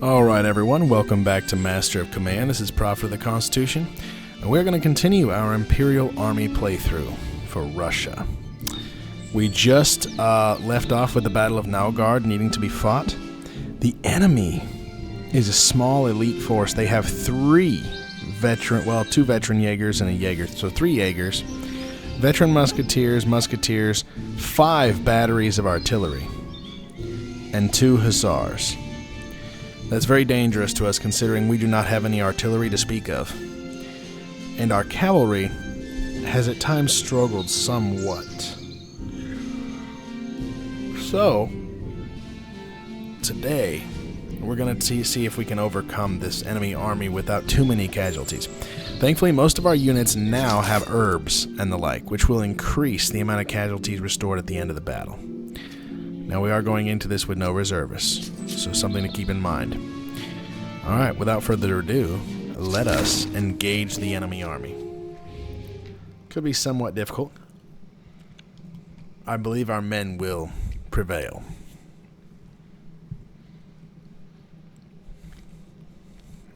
Alright everyone, welcome back to Master of Command. This is Prophet of the Constitution, and we're going to continue our Imperial Army playthrough for Russia. We just left off with the Battle of Naugard needing to be fought. The enemy is a small elite force. They have two veteran Jaegers and a Jaeger, so 3 Jaegers, veteran musketeers, 5 batteries of artillery, and 2 hussars. That's very dangerous to us considering we do not have any artillery to speak of. And our cavalry has at times struggled somewhat. So, today, we're going to see if we can overcome this enemy army without too many casualties. Thankfully, most of our units now have herbs and the like, which will increase the amount of casualties restored at the end of the battle. Now, we are going into this with no reservists, so something to keep in mind. Alright, without further ado, let us engage the enemy army. Could be somewhat difficult. I believe our men will prevail.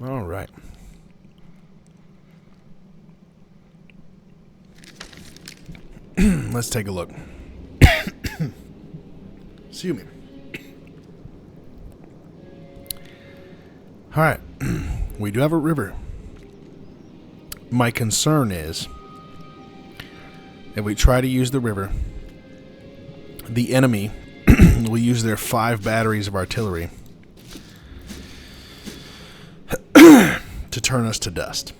Alright. Let's take a look. Excuse me. Alright, we do have a river. My concern is, if we try to use the river, the enemy will use their 5 batteries of artillery to turn us to dust.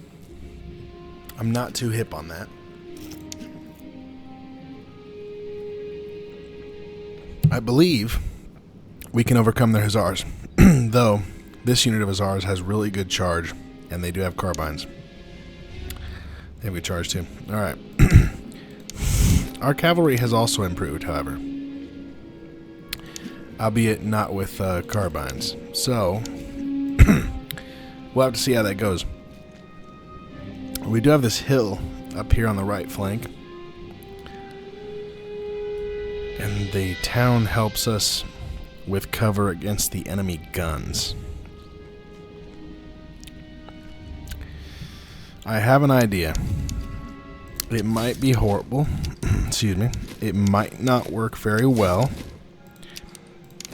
I'm not too hip on that. I believe we can overcome their hussars, though this unit of hussars has really good charge, and they do have carbines. They have good charge too. Alright. Our cavalry has also improved, however, albeit not with carbines. So, we'll have to see how that goes. We do have this hill up here on the right flank, and the town helps us with cover against the enemy guns. I have an idea. It might be horrible. Excuse me. It might not work very well.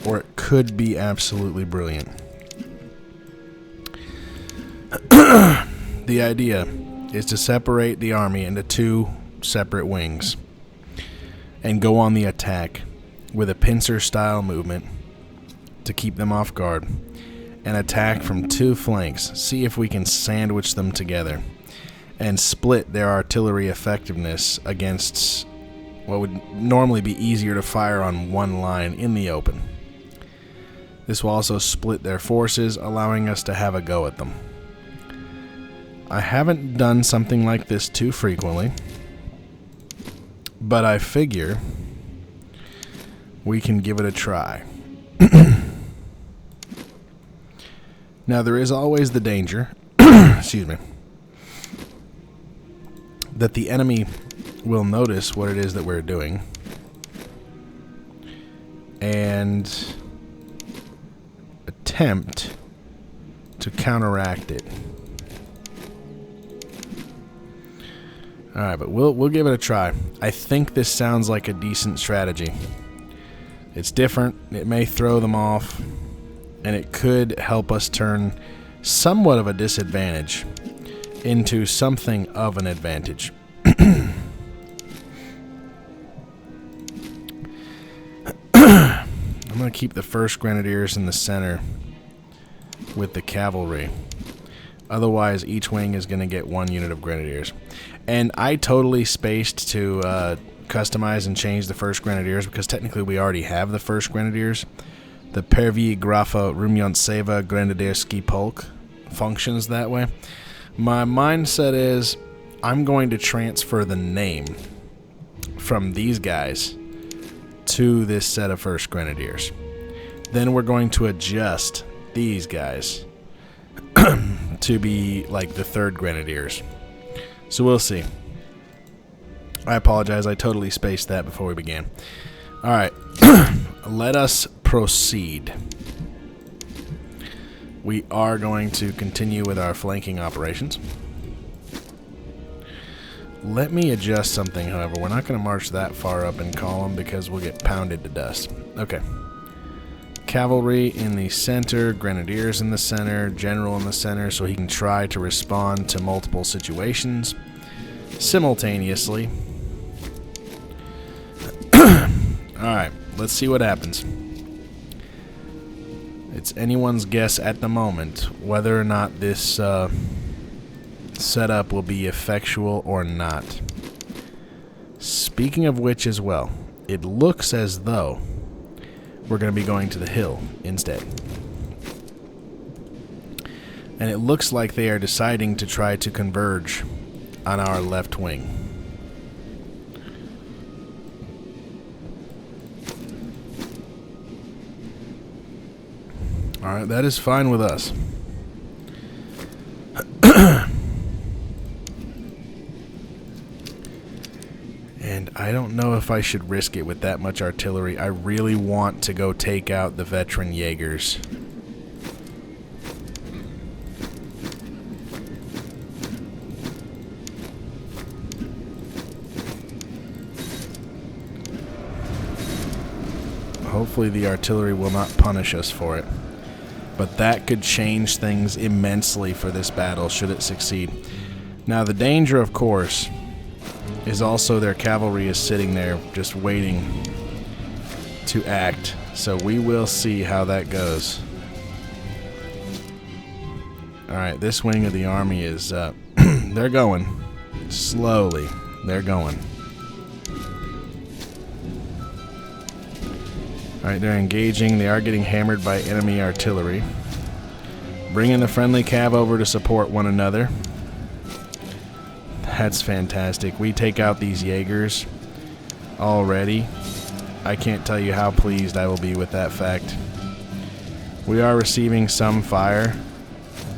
Or it could be absolutely brilliant. The idea is to separate the army into 2 separate wings and go on the attack with a pincer-style movement to keep them off guard and attack from 2 flanks. See if we can sandwich them together and split their artillery effectiveness against what would normally be easier to fire on one line in the open. This will also split their forces, allowing us to have a go at them. I haven't done something like this too frequently, but I figure we can give it a try. Now, there is always the danger, excuse me, that the enemy will notice what it is that we're doing and attempt to counteract it. Alright, but we'll give it a try. I think this sounds like a decent strategy. It's different, it may throw them off, and it could help us turn somewhat of a disadvantage into something of an advantage. I'm going to keep the 1st Grenadiers in the center with the cavalry. Otherwise, each wing is going to get 1 unit of Grenadiers. And I totally spaced to customize and change the 1st Grenadiers because technically we already have the 1st Grenadiers. The Pervy Grafa Rumyontseva Grenadierski Polk functions that way. My mindset is I'm going to transfer the name from these guys to this set of 1st Grenadiers. Then we're going to adjust these guys to be like the 3rd Grenadiers. So we'll see. I apologize, I totally spaced that before we began. Alright, let us proceed. we are going to continue with our flanking operations. Let me adjust something, however. We're not going to march that far up in column because we'll get pounded to dust. Okay. Cavalry in the center, grenadiers in the center, general in the center, so he can try to respond to multiple situations simultaneously. Alright, let's see what happens. It's anyone's guess at the moment whether or not this setup will be effectual or not. Speaking of which as well, it looks as though we're going to be going to the hill instead. And it looks like they are deciding to try to converge on our left wing. Alright, that is fine with us. And I don't know if I should risk it with that much artillery. I really want to go take out the veteran Jaegers. Hopefully the artillery will not punish us for it. But that could change things immensely for this battle, should it succeed. Now, the danger, of course, is also their cavalry is sitting there just waiting to act. So we will see how that goes. Alright, this wing of the army is, they're going. Slowly, they're going. Alright, they're engaging. They are getting hammered by enemy artillery. Bringing the friendly cav over to support one another. That's fantastic. We take out these Jaegers already. I can't tell you how pleased I will be with that fact. We are receiving some fire,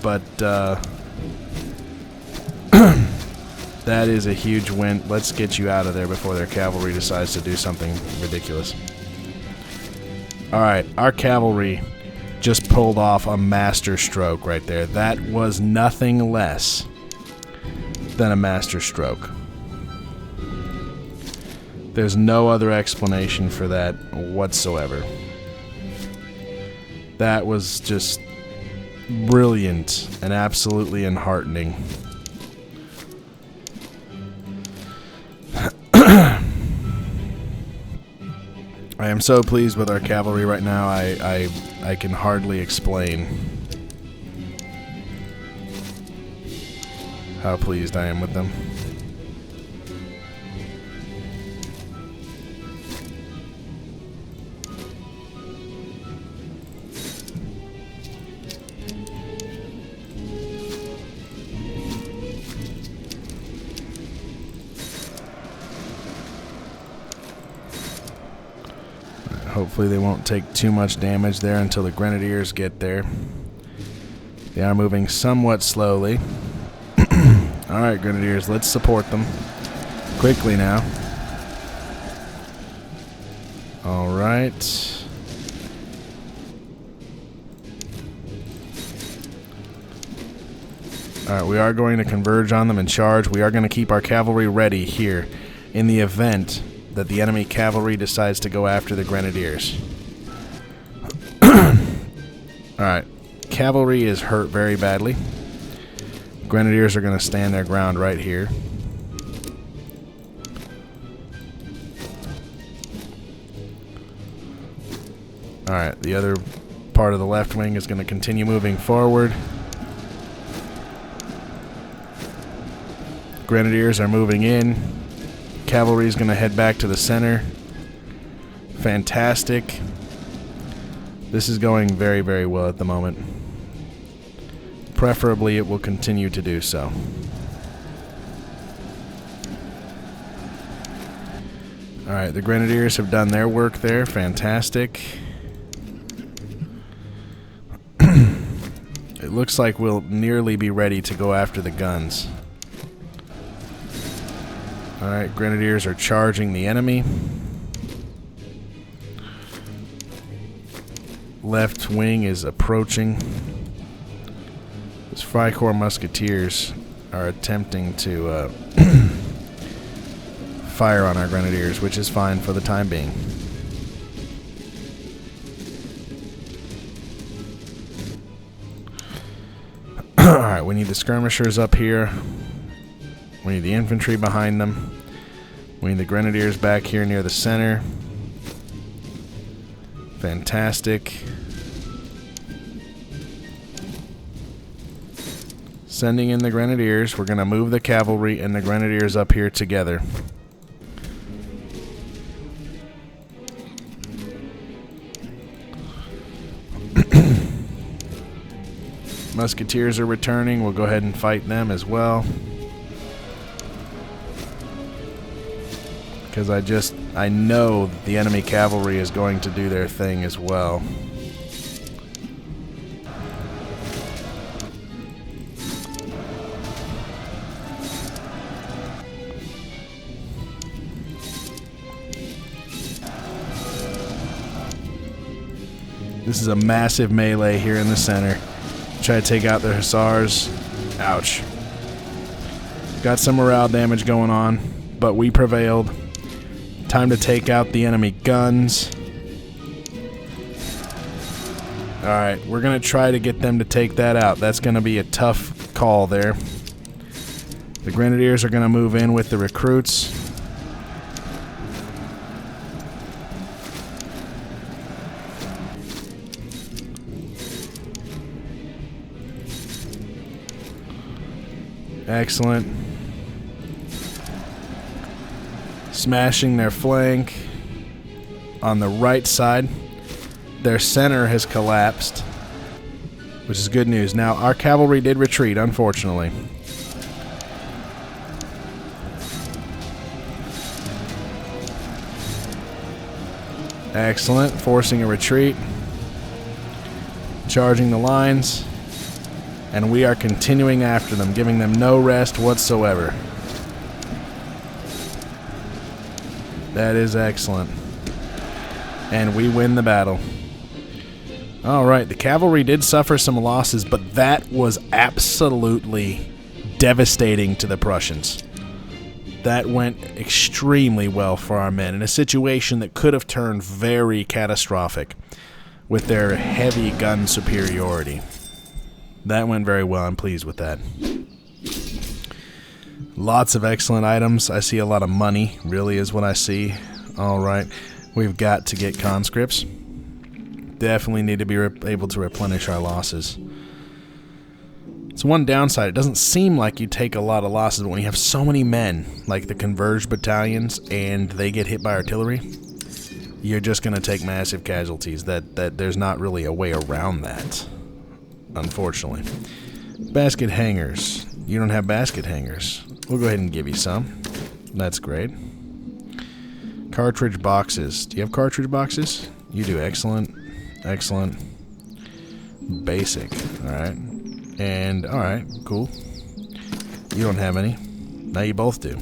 but that is a huge win. Let's get you out of there before their cavalry decides to do something ridiculous. Alright, our cavalry just pulled off a master stroke right there. That was nothing less than a master stroke. There's no other explanation for that whatsoever. That was just brilliant and absolutely enheartening. I am so pleased with our cavalry right now, I can hardly explain how pleased I am with them. Hopefully they won't take too much damage there until the grenadiers get there. They are moving somewhat slowly. Alright, grenadiers, let's support them quickly now. Alright. Alright, we are going to converge on them and charge. We are going to keep our cavalry ready here in the event that the enemy cavalry decides to go after the grenadiers. Alright, cavalry is hurt very badly. Grenadiers are going to stand their ground right here. Alright, the other part of the left wing is going to continue moving forward. Grenadiers are moving in. Cavalry is going to head back to the center. Fantastic. This is going very, very well at the moment. Preferably, it will continue to do so. Alright, the Grenadiers have done their work there. Fantastic. It looks like we'll nearly be ready to go after the guns. Alright, Grenadiers are charging the enemy. Left wing is approaching. Freikorps musketeers are attempting to fire on our grenadiers, which is fine for the time being. Alright, we need the skirmishers up here. We need the infantry behind them. We need the grenadiers back here near the center. Fantastic. Sending in the grenadiers. We're going to move the cavalry and the grenadiers up here together. Musketeers are returning. We'll go ahead and fight them as well. Because I know that the enemy cavalry is going to do their thing as well. This is a massive melee here in the center. Try to take out the hussars. Ouch. Got some morale damage going on, but we prevailed. Time to take out the enemy guns. Alright, we're going to try to get them to take that out. That's going to be a tough call there. The grenadiers are going to move in with the recruits. Excellent. Smashing their flank on the right side. Their center has collapsed, which is good news. Now, our cavalry did retreat, unfortunately. Excellent. Forcing a retreat. Charging the lines. And we are continuing after them, giving them no rest whatsoever. That is excellent. And we win the battle. Alright, the cavalry did suffer some losses, but that was absolutely devastating to the Prussians. That went extremely well for our men in a situation that could have turned very catastrophic with their heavy gun superiority. That went very well. I'm pleased with that. Lots of excellent items. I see a lot of money, really is what I see. Alright, we've got to get conscripts. Definitely need to be able to replenish our losses. It's one downside. It doesn't seem like you take a lot of losses, but when you have so many men, like the converged battalions, and they get hit by artillery, you're just going to take massive casualties. That there's not really a way around that. Unfortunately. Basket hangers. You don't have basket hangers. We'll go ahead and give you some. That's great. Cartridge boxes. Do you have cartridge boxes? You do. Excellent. Excellent. Basic. Alright. And, alright. Cool. You don't have any. Now you both do.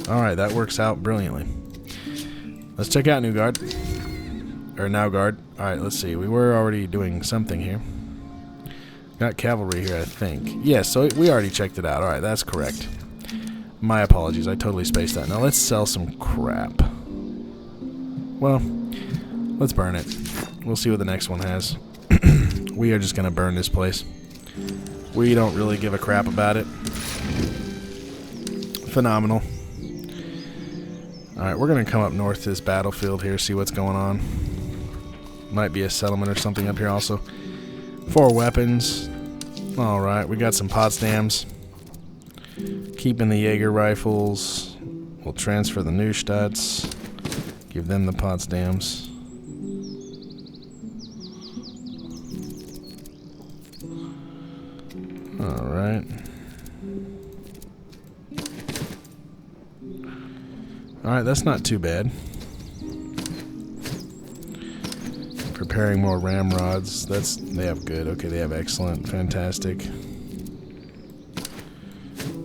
Alright, that works out brilliantly. Let's check out New Guard. Or Now Guard. Alright, let's see. We were already doing something here. Got cavalry here, I think. Yes, so we already checked it out. Alright, that's correct. My apologies, I totally spaced that. Now let's sell some crap. Well, let's burn it. We'll see what the next one has. We are just going to burn this place. We don't really give a crap about it. Phenomenal. Alright, we're going to come up north to this battlefield here, see what's going on. Might be a settlement or something up here also. 4 weapons. Alright, we got some Potsdams. Keeping the Jaeger rifles. We'll transfer the Neustadts. Give them the Potsdams. Alright. Alright, that's not too bad. Preparing more ramrods. They have good. Okay, they have excellent. Fantastic.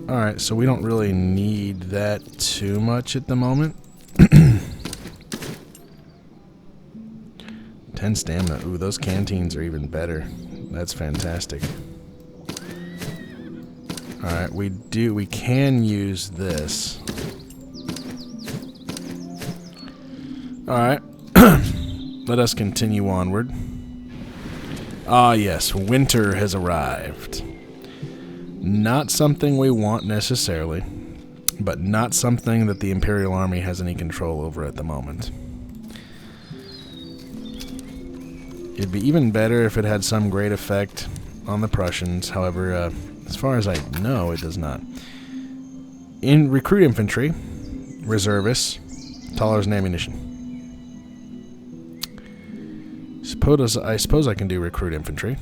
Alright, so we don't really need that too much at the moment. 10 stamina. Ooh, those canteens are even better. That's fantastic. Alright, we can use this. Alright. Let us continue onward. Ah, yes, winter has arrived. Not something we want necessarily, but not something that the Imperial Army has any control over at the moment. It'd be even better if it had some great effect on the Prussians. However, as far as I know, it does not. In recruit infantry, reservists, tolerance and ammunition. I suppose I can do recruit infantry.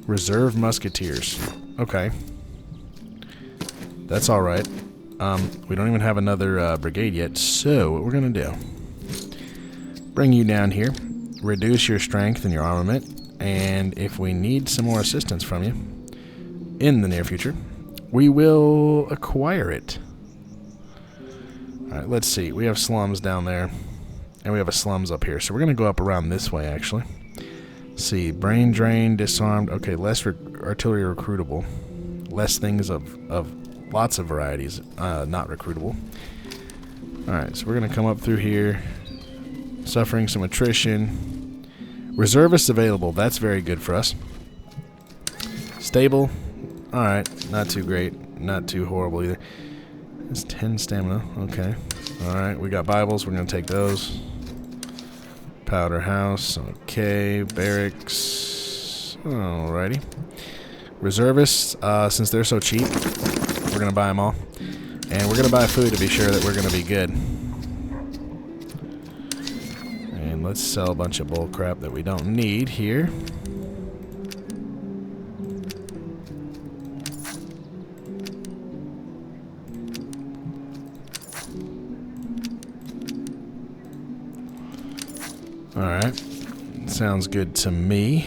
Reserve musketeers. Okay. That's alright. We don't even have another brigade yet, so what we're going to do, bring you down here, reduce your strength and your armament, and if we need some more assistance from you in the near future, we will acquire it. Alright, let's see. We have slums down there, and we have a slums up here, so we're going to go up around this way, actually. Let's see, brain drain, disarmed. Okay, less artillery recruitable. Less things of lots of varieties, not recruitable. Alright, so we're going to come up through here, suffering some attrition. Reservists available, that's very good for us. Stable, alright, not too great, not too horrible either. It's 10 stamina, okay. Alright, we got Bibles, we're going to take those. Powder house, okay. Barracks, alrighty. Reservists, since they're so cheap, we're going to buy them all. And we're going to buy food to be sure that we're going to be good. And let's sell a bunch of bull crap that we don't need here. Alright, sounds good to me.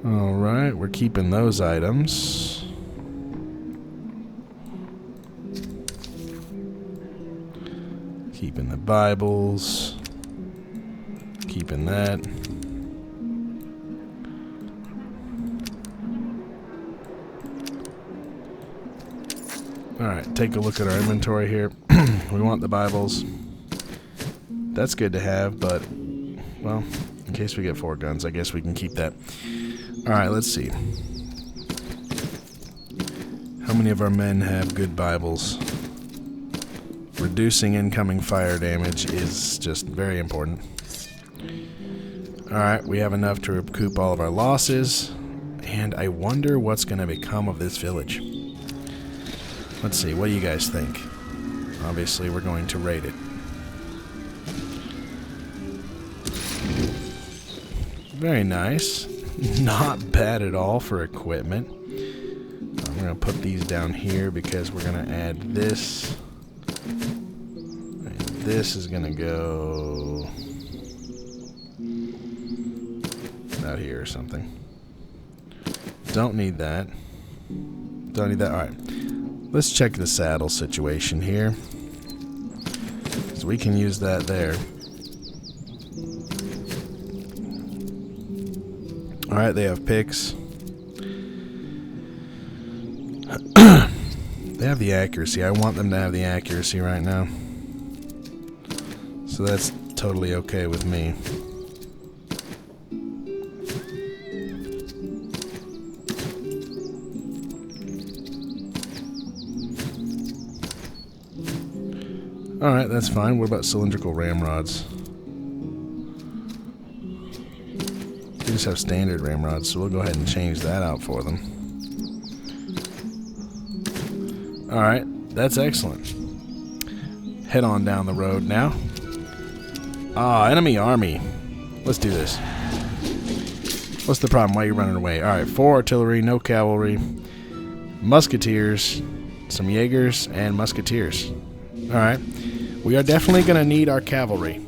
Alright, we're keeping those items. Keeping the Bibles. Keeping that. Alright, take a look at our inventory here. We want the Bibles. That's good to have, but, well, in case we get 4 guns, I guess we can keep that. Alright, let's see. How many of our men have good Bibles? Reducing incoming fire damage is just very important. Alright, we have enough to recoup all of our losses. And I wonder what's going to become of this village. Let's see, what do you guys think? Obviously, we're going to raid it. Very nice. Not bad at all for equipment. I'm going to put these down here because we're going to add this. And this is going to go out here or something. Don't need that. Don't need that. Alright. Let's check the saddle situation here. So we can use that there. Alright, they have picks. They have the accuracy. I want them to have the accuracy right now. So that's totally okay with me. Alright, that's fine. What about cylindrical ramrods? We just have standard ramrods, so we'll go ahead and change that out for them. Alright, that's excellent. Head on down the road now. Ah, enemy army. Let's do this. What's the problem? Why are you running away? Alright, 4 artillery, no cavalry, musketeers, some Jaegers, and musketeers. Alright. We are definitely going to need our cavalry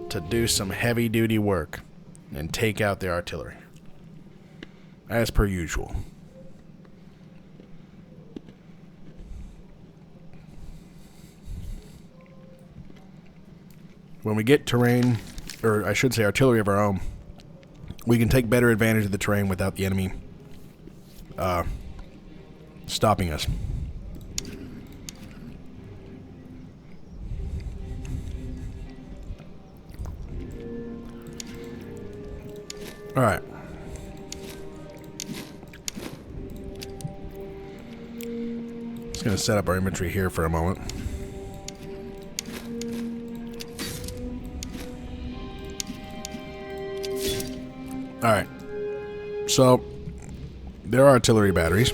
to do some heavy-duty work and take out the artillery. As per usual. when we get terrain, or I should say artillery of our own, we can take better advantage of the terrain without the enemy stopping us. Alright. Just going to set up our infantry here for a moment. Alright. So, there are artillery batteries.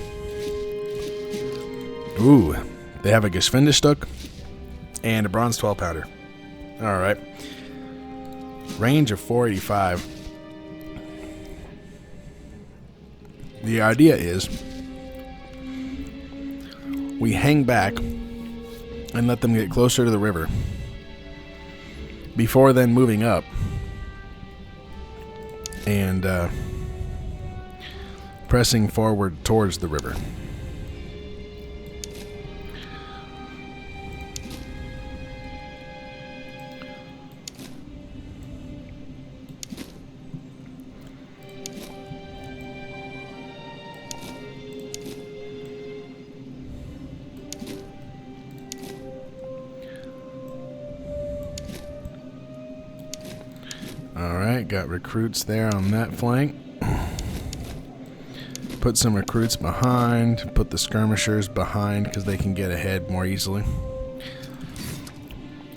Ooh. They have a Geschwindestock and a bronze 12-pounder. Alright. Range of 485. The idea is we hang back and let them get closer to the river before then moving up and pressing forward towards the river. Alright, got recruits there on that flank. Put some recruits behind. Put the skirmishers behind because they can get ahead more easily.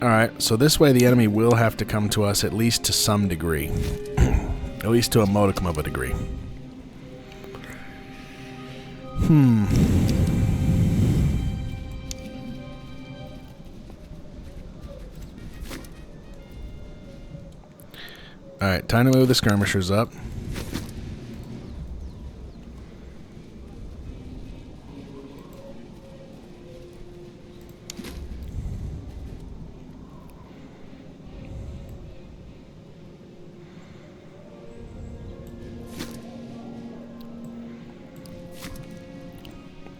Alright, so this way the enemy will have to come to us at least to some degree. At least to a modicum of a degree. Alright, time to move the skirmishers up.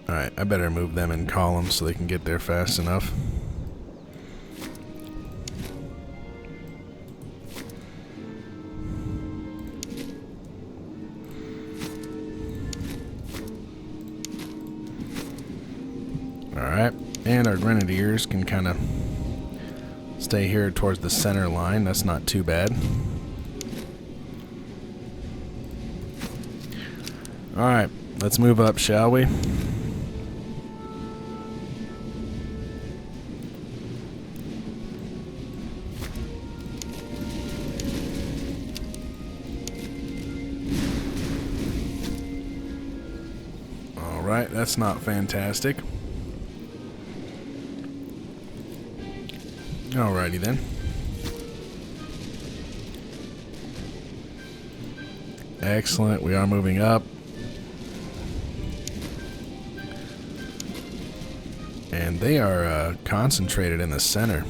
Alright, I better move them in columns so they can get there fast enough. Alright, and our grenadiers can kind of stay here towards the center line. That's not too bad. Alright, let's move up, shall we? Alright, that's not fantastic. Alrighty then. Excellent, we are moving up. And they are concentrated in the center.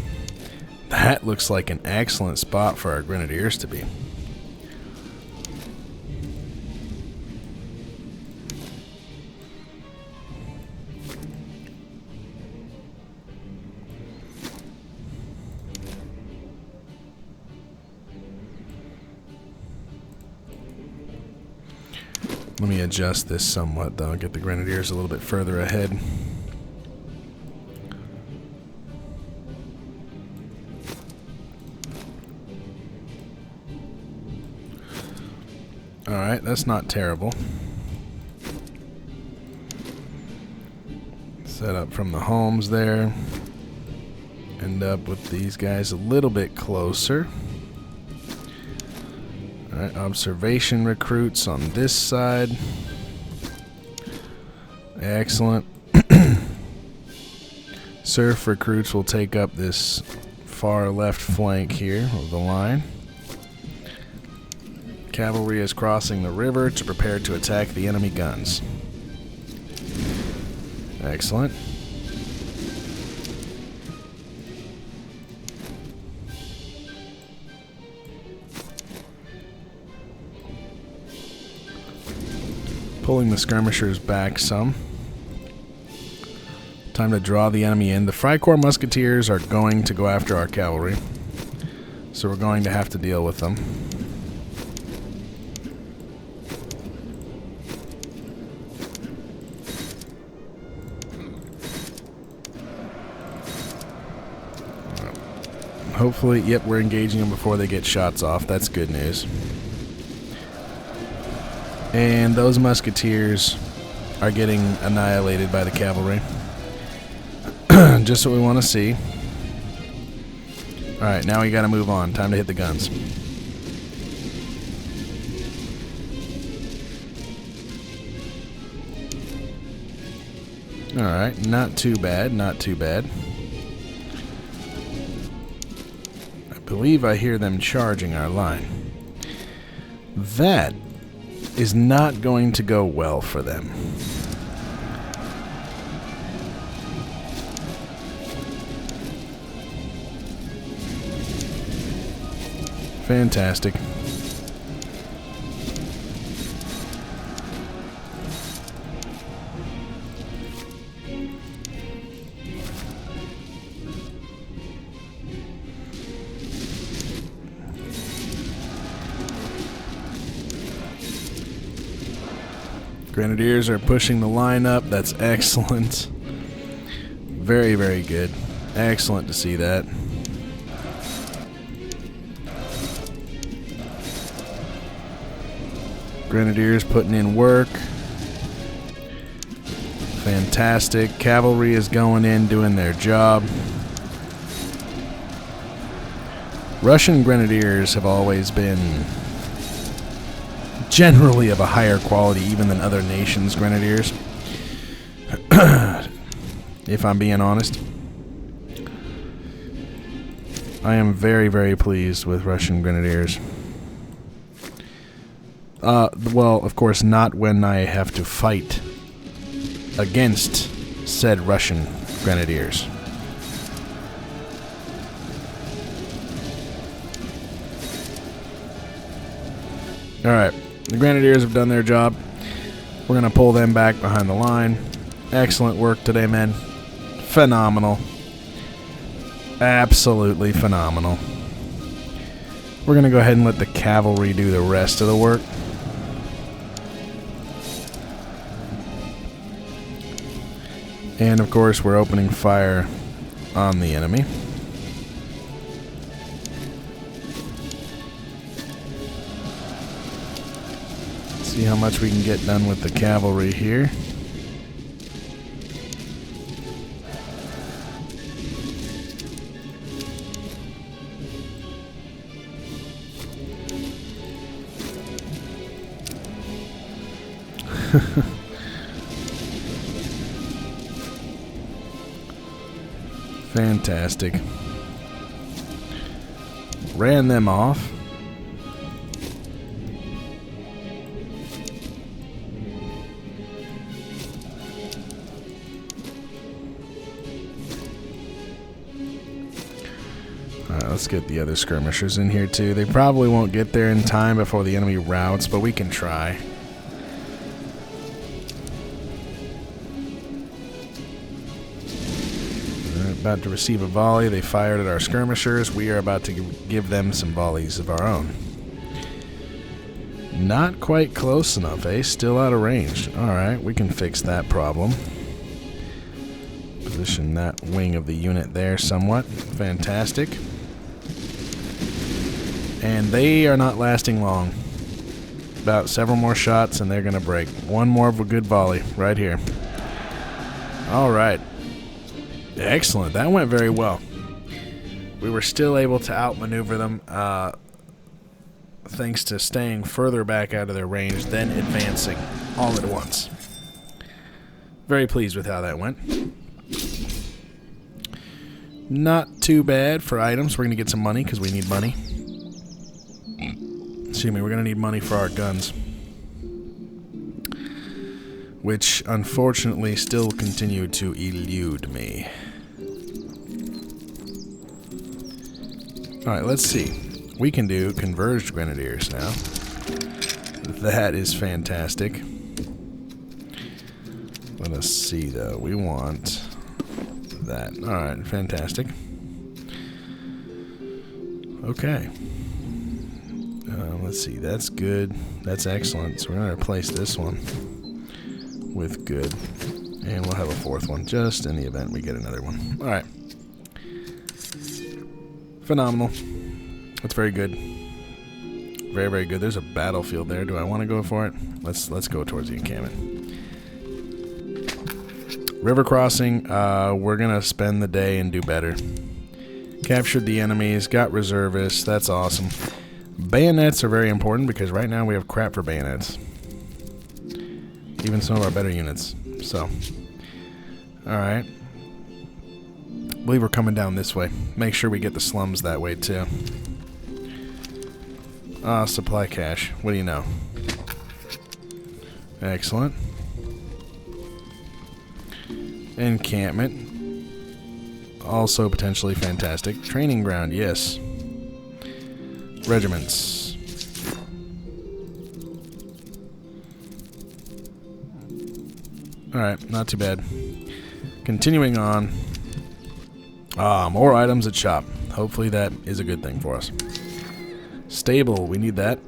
That looks like an excellent spot for our grenadiers to be. Let me adjust this somewhat, though. Get the grenadiers a little bit further ahead. Alright, that's not terrible. Set up from the homes there. End up with these guys a little bit closer. Alright, observation recruits on this side. Excellent. Surf recruits will take up this far left flank here of the line. Cavalry is crossing the river to prepare to attack the enemy guns. Excellent. Pulling the skirmishers back some. Time to draw the enemy in. The Freikorps musketeers are going to go after our cavalry. So we're going to have to deal with them. Hopefully, yep, we're engaging them before they get shots off. That's good news. And those musketeers are getting annihilated by the cavalry. Just what we want to see. Alright, now we gotta move on. Time to hit the guns. Alright, not too bad, not too bad. I believe I hear them charging our line. That is not going to go well for them. Fantastic. Grenadiers are pushing the line up. That's excellent. Very, very good. Excellent to see that. Grenadiers putting in work. Fantastic. Cavalry is going in, doing their job. Russian Grenadiers have always been generally of a higher quality even than other nations' Grenadiers. If I'm being honest. I am very, very pleased with Russian Grenadiers. Well, of course, not when I have to fight against said Russian Grenadiers. Alright, the Grenadiers have done their job. We're going to pull them back behind the line. Excellent work today, men. Phenomenal. Absolutely phenomenal. We're going to go ahead and let the cavalry do the rest of the work. And of course, we're opening fire on the enemy. See how much we can get done with the cavalry here. Fantastic. Ran them off. Alright, let's get the other skirmishers in here too. They probably won't get there in time before the enemy routs, but we can try. About to receive a volley. They fired at our skirmishers. We are about to give them some volleys of our own. Not quite close enough, eh? Still out of range. Alright, we can fix that problem. Position that wing of the unit there somewhat. Fantastic. And they are not lasting long. About several more shots and they're going to break. One more of a good volley right here. Alright. Excellent. That went very well. We were still able to outmaneuver them thanks to staying further back out of their range, then advancing all at once. Very pleased with how that went. Not too bad for items. We're going to get some money because we need money. Excuse me, we're going to need money for our guns. Which, unfortunately, still continue to elude me. Alright, let's see. We can do converged grenadiers now. That is fantastic. Let us see, though. We want that. Alright, fantastic. Okay. Let's see. That's good. That's excellent. So we're going to replace this one with good. And we'll have a fourth one just in the event we get another one. All right. Phenomenal. That's very good. Very, very good. There's a battlefield there. Do I want to go for it? Let's go towards the encampment. River crossing. We're going to spend the day and do better. Captured the enemies. Got reservists. That's awesome. Bayonets are very important because right now we have crap for bayonets. Even some of our better units. So, alright. I believe we're coming down this way. Make sure we get the slums that way too. Supply cache. What do you know? Excellent. Encampment. Also potentially fantastic. Training ground, yes. Regiments. Alright, not too bad. Continuing on. More items at shop. Hopefully that is a good thing for us. Stable, we need that.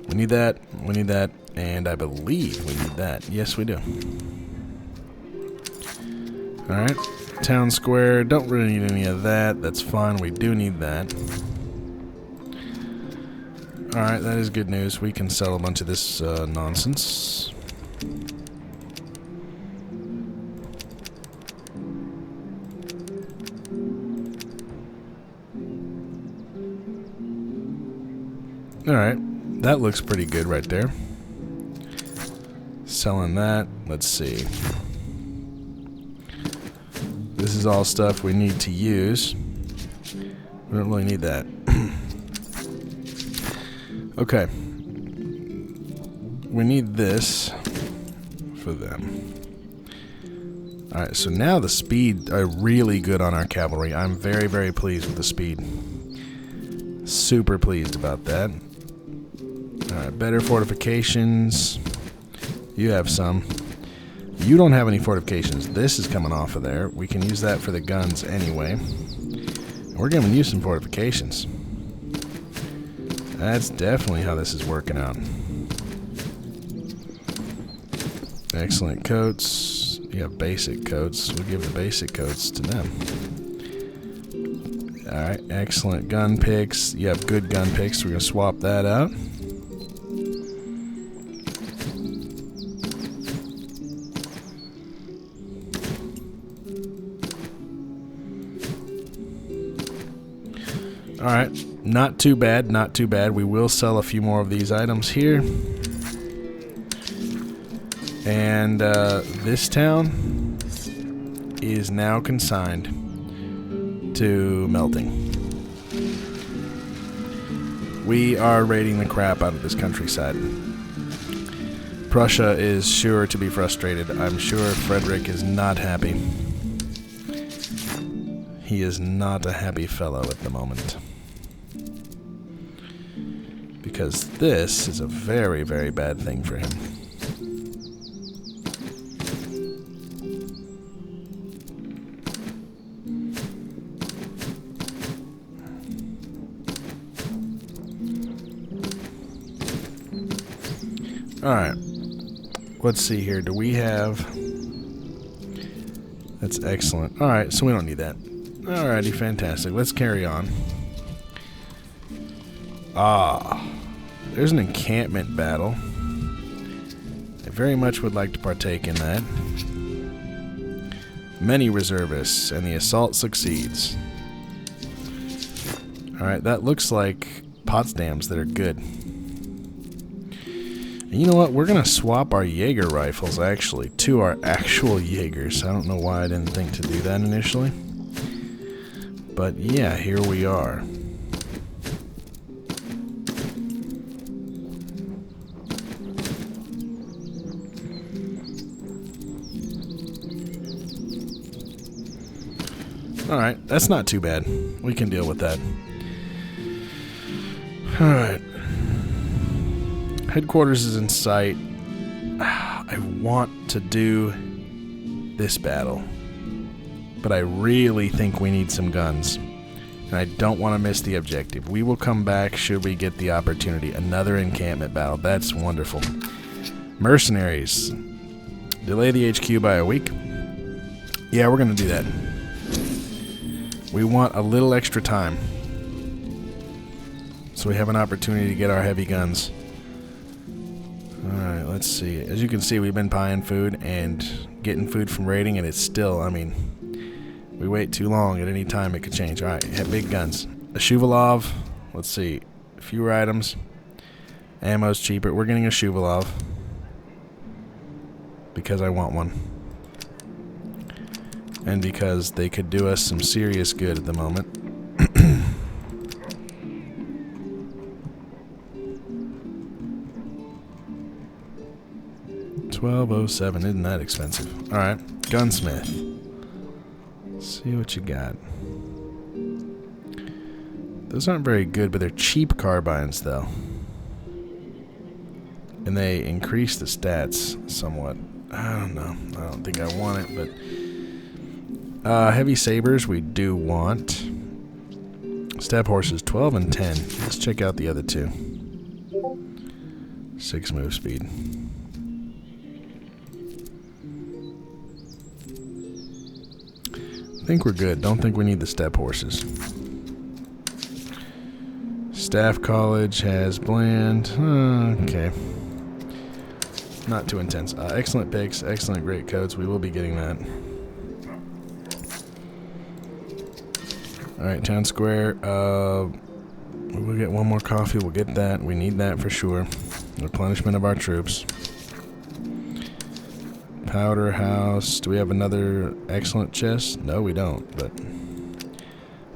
We need that, we need that, and I believe we need that. Yes, we do. Alright. Town square, don't really need any of that. That's fine, we do need that. Alright, that is good news. We can sell a bunch of this nonsense. Alright, that looks pretty good right there. Selling that, let's see. This is all stuff we need to use. We don't really need that. Okay. We need this for them. Alright, so now the speed are really good on our cavalry. I'm very, very pleased with the speed. Super pleased about that. Alright, better fortifications. You have some. You don't have any fortifications. This is coming off of there. We can use that for the guns anyway. And we're giving you some fortifications. That's definitely how this is working out. Excellent coats. You have basic coats. We'll give the basic coats to them. Alright, excellent gun picks. You have good gun picks. We're going to swap that out. Alright, not too bad, not too bad. We will sell a few more of these items here. And this town is now consigned to melting. We are raiding the crap out of this countryside. Prussia is sure to be frustrated. I'm sure Frederick is not happy. He is not a happy fellow at the moment. Because this is a very, very bad thing for him. Alright. Let's see here. Do we have... That's excellent. Alright, so we don't need that. Alrighty, fantastic. Let's carry on. There's an encampment battle. I very much would like to partake in that. Many reservists, and the assault succeeds. Alright, that looks like Potsdams that are good. And you know what? We're going to swap our Jaeger rifles, actually, to our actual Jaegers. I don't know why I didn't think to do that initially. But yeah, here we are. Alright, that's not too bad. We can deal with that. Alright. Headquarters is in sight. I want to do this battle. But I really think we need some guns. And I don't want to miss the objective. We will come back should we get the opportunity. Another encampment battle. That's wonderful. Mercenaries. Delay the HQ by a week. Yeah, we're going to do that. We want a little extra time. So we have an opportunity to get our heavy guns. Alright, let's see. As you can see, we've been buying food and getting food from raiding, and it's still, I mean, we wait too long. At any time, it could change. Alright, have big guns. A Shuvalov. Let's see. Fewer items. Ammo's cheaper. We're getting a Shuvalov. Because I want one. And because they could do us some serious good at the moment. 1207, isn't that expensive? Alright, gunsmith. See what you got. Those aren't very good, but they're cheap carbines, though. And they increase the stats somewhat. I don't know. I don't think I want it, but... heavy sabers we do want. Stab horses, 12 and 10. Let's check out the other two. 6 move speed. I think we're good. Don't think we need the step horses. Staff College has bland. Okay. Not too intense. Excellent picks. Excellent great coats. We will be getting that. Alright, town square. We'll get one more coffee. We'll get that. We need that for sure. Replenishment of our troops. Powder house. Do we have another excellent chest? No, we don't, but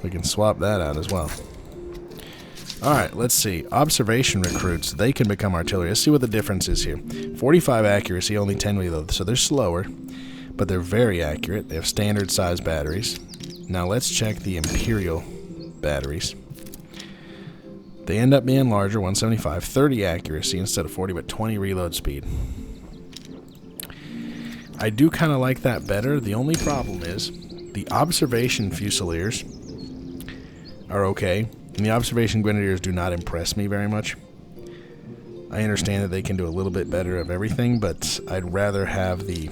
we can swap that out as well. Alright, let's see. Observation recruits. They can become artillery. Let's see what the difference is here. 45 accuracy, only 10 reload. So they're slower, but they're very accurate. They have standard size batteries. Now let's check the Imperial batteries. They end up being larger, 175. 30 accuracy instead of 40, but 20 reload speed. I do kind of like that better. The only problem is the observation fusiliers are okay, and the observation grenadiers do not impress me very much. I understand that they can do a little bit better of everything, but I'd rather have the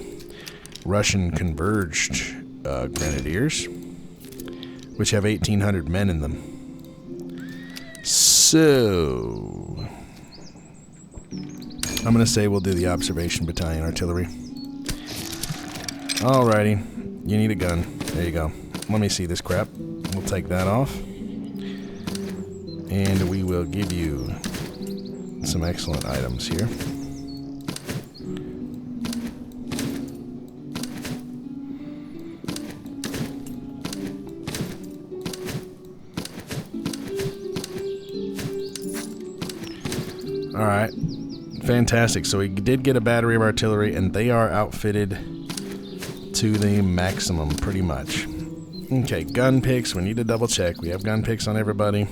Russian converged grenadiers, which have 1,800 men in them. So I'm going to say we'll do the observation battalion artillery. Alrighty, you need a gun. There you go. Let me see this crap. We'll take that off. And we will give you some excellent items here. Alright, fantastic. So we did get a battery of artillery, and they are outfitted to the maximum, pretty much. Okay, gun picks. We need to double check. We have gun picks on everybody.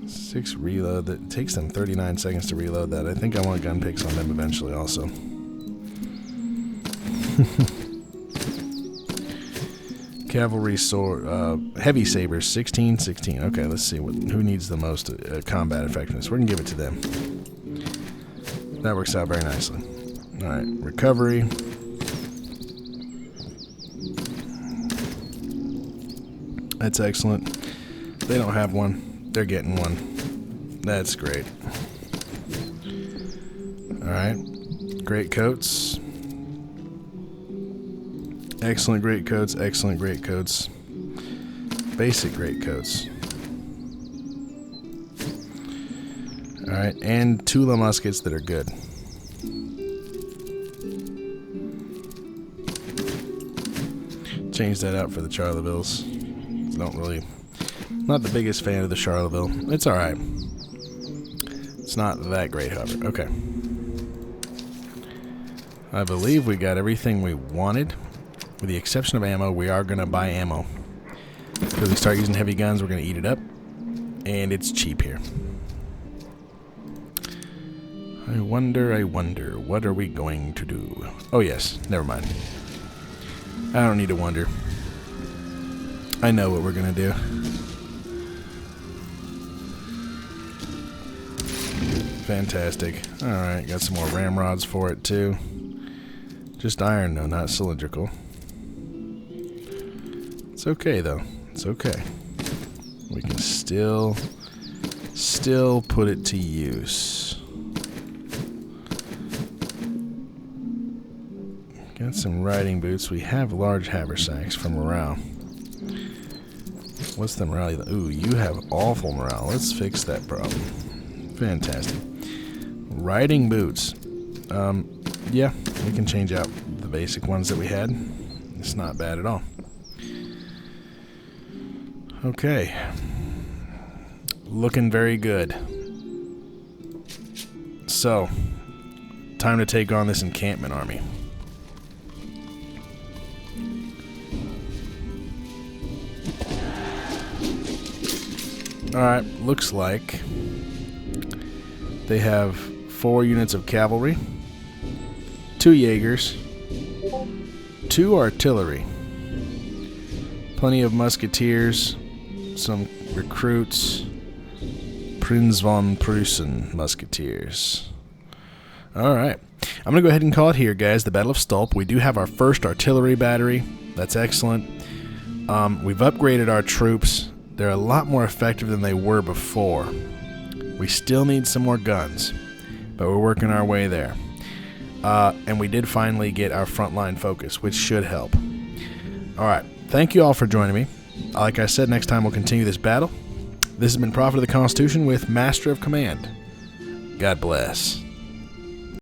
6 reload. That takes them 39 seconds to reload that. I think I want gun picks on them eventually also. Cavalry sword, heavy sabers, 16, 16. Okay, let's see who needs the most combat effectiveness. We're gonna give it to them. That works out very nicely. All right, recovery. That's excellent. They don't have one. They're getting one. That's great. All right, great coats. Excellent great coats, excellent great coats. Basic great coats. Alright, and Tula muskets that are good. Change that out for the Charlevilles. Don't really... Not the biggest fan of the Charleville. It's alright. It's not that great, however. Okay. I believe we got everything we wanted. With the exception of ammo, we are going to buy ammo. Because we start using heavy guns, we're going to eat it up. And it's cheap here. I wonder, what are we going to do? Oh yes, never mind. I don't need to wonder. I know what we're gonna do. Fantastic. Alright, got some more ramrods for it too. Just iron though, not cylindrical. It's okay though. It's okay. We can still put it to use. Got some riding boots. We have large haversacks for morale. What's the morale? Ooh, you have awful morale. Let's fix that problem. Fantastic. Riding boots. Yeah, we can change out the basic ones that we had. It's not bad at all. Okay. Looking very good. So, time to take on this encampment army. Alright, looks like they have 4 units of cavalry, 2 Jaegers, 2 artillery, plenty of musketeers, some recruits, Prinz von Preußen musketeers. Alright, I'm going to go ahead and call it here, guys. The Battle of Stolp. We do have our first artillery battery. That's excellent. We've upgraded our troops. They're a lot more effective than they were before. We still need some more guns, but we're working our way there. And we did finally get our frontline focus, which should help. Alright, thank you all for joining me. Like I said, next time we'll continue this battle. This has been Prophet of the Constitution with Master of Command. God bless.